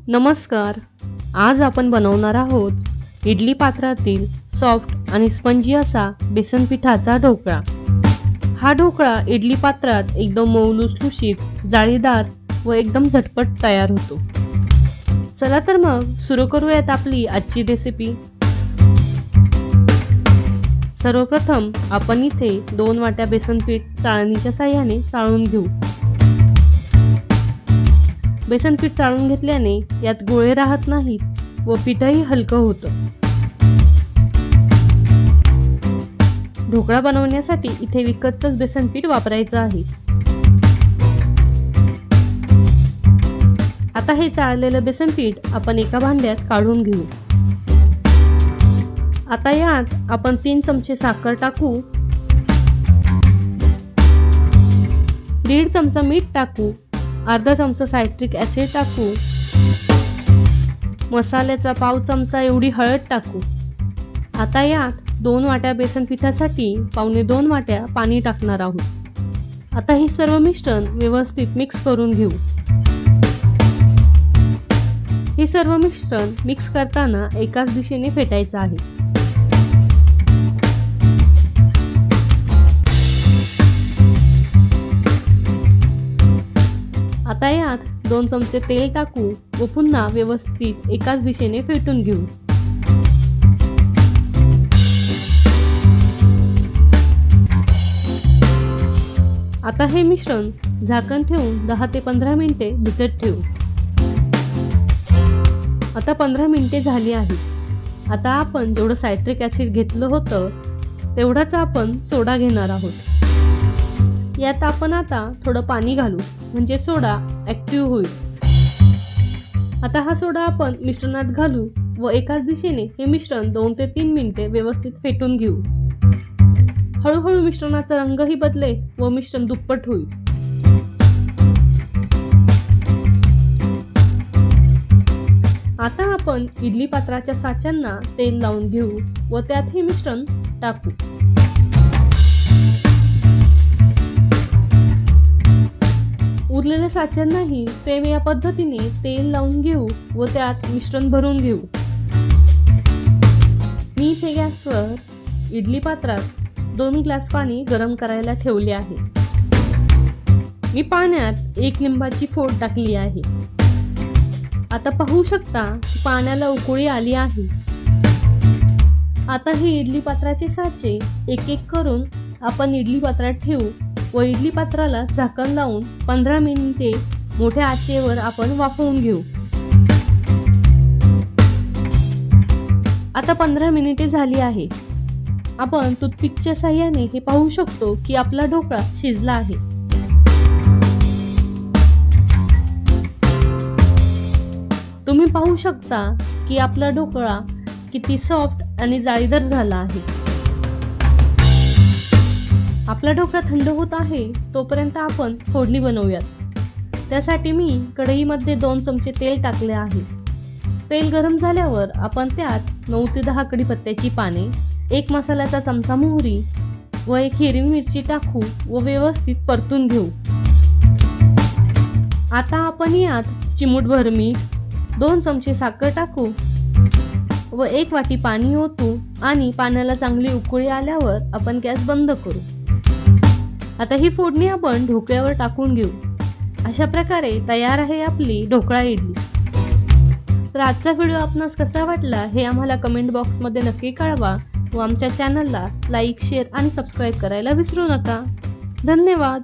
नमस्कार. आज आपण बनवणार आहोत इडली पात्रातील सॉफ्ट आणि स्पंजी असा बेसन पिठाचा ढोकळा। हा ढोकळा इडली पात्रात एकदम मऊ लुसलुशीत, जाळीदार व एकदम झटपट तयार होतो। चला तर मग सुरू करूयात आपली आजची रेसिपी। सर्वप्रथम आपण इथे 2 वाट्या बेसन पीठ चाळणीच्या साहाय्याने चाळून घेऊ। बेसन पीठ चाळून घेतल्याने यात गोळे राहत नाहीत व पीठही हलकं होतं। ढोकळा बनवण्यासाठी इथे विकतच बेसन पीठ वापरायचं आहे। आता हे चाळलेलं बेसन पीठ आपण एका भांड्यात काढून घेऊ। आता यात आपण 3 चमचे साखर टाकू, 1.5 चमचा मीठ टाकू, अर्धा चमचा सायट्रिक ॲसिड टाकू, मसाल्याचा पाव चमचा एवढी हळद टाकू। आता यात 2 वाट्या बेसन पिठासाठी 2.25 वाट्या पाणी टाकणार आहोत। आता हे सर्व मिश्रण व्यवस्थित मिक्स करून घेऊ। हे सर्व मिश्रण मिक्स करताना एकाच दिशेने फेटायचं आहे। आता यात 2 चमचे तेल टाकू व पुन्हा व्यवस्थित एकाच दिशेने फेटून घेऊ। आता हे मिश्रण झाकण ठेवून 10 ते 15 मिनिटे भिजत ठेवू। आता 15 मिनिटे झाली आहेत। आता आपण जेवढं सायट्रिक ॲसिड घेतलं होतं तेवढाच आपण सोडा घेणार आहोत। यात आपण आता थोडं पाणी घालू म्हणजे सोडा ॲक्टिव्ह होईल। आता हा सोडा आपण मिश्रणात घालू व एकाच दिशेने हे मिश्रण 2 ते 3 मिनिटे व्यवस्थित फेटून घेऊ। हळूहळू मिश्रणाचा रंगही बदलेल व मिश्रण दुप्पट होईल। आता आपण इडली पात्राच्या साच्यांना तेल लावून घेऊ व त्यात हे मिश्रण टाकू। उरलेल्या साच्यांनाही सेम या पद्धतीने तेल लावून घेऊ व त्यात मिश्रण भरून घेऊ। मी इथे गॅसवर इडली पात्रात 2 ग्लास पाणी गरम करायला ठेवले आहे। मी पाण्यात 1 लिंबाची फोड टाकली आहे। आता पाहू शकता पाण्याला उकळी आली आहे। आता हे इडली पात्राचे साचे एक एक करून आपण इडली पात्रात ठेवू व इडली पात्राला झाकण लावून 15 मिनिटे मोठ्या आचेवर आपण वाफवून घेऊ। आता 15 मिनिटे झाली आहे। आपण टूथपिकच्या साहाय्याने हे पाहू शकतो की आपला ढोकळा शिजला आहे। तुम्ही पाहू शकता की आपला ढोकळा किती सॉफ्ट आणि जाळीदार झाला आहे। आपला ढोकळा थंड होत आहे तोपर्यंत आपण फोडणी बनवूयात। त्यासाठी मी कढईमध्ये 2 चमचे तेल टाकले आहे। तेल गरम झाल्यावर आपण त्यात 9 ते 10 कढीपत्त्याची पाने, 1 मसाल्याचा चमचा मोहरी व 1 हिरवी मिरची टाकू व व्यवस्थित परतून घेऊ। आता आपण यात चिमूटभर मीठ, 2 चमचे साखर टाकू व 1 वाटी पाणी ओतू आणि पाण्याला चांगली उकळी आल्यावर आपण गॅस बंद करू। आता ही फोडणी आपण ढोकळ्यावर टाकून घेऊ। अशा प्रकारे तयार आहे आपली ढोकळा इडली। तर आजचा व्हिडिओ आपणास कसा वाटला हे आम्हाला कमेंट बॉक्समध्ये नक्की कळवा व आमच्या चॅनलला लाईक, शेअर आणि सबस्क्राईब करायला विसरू नका। धन्यवाद।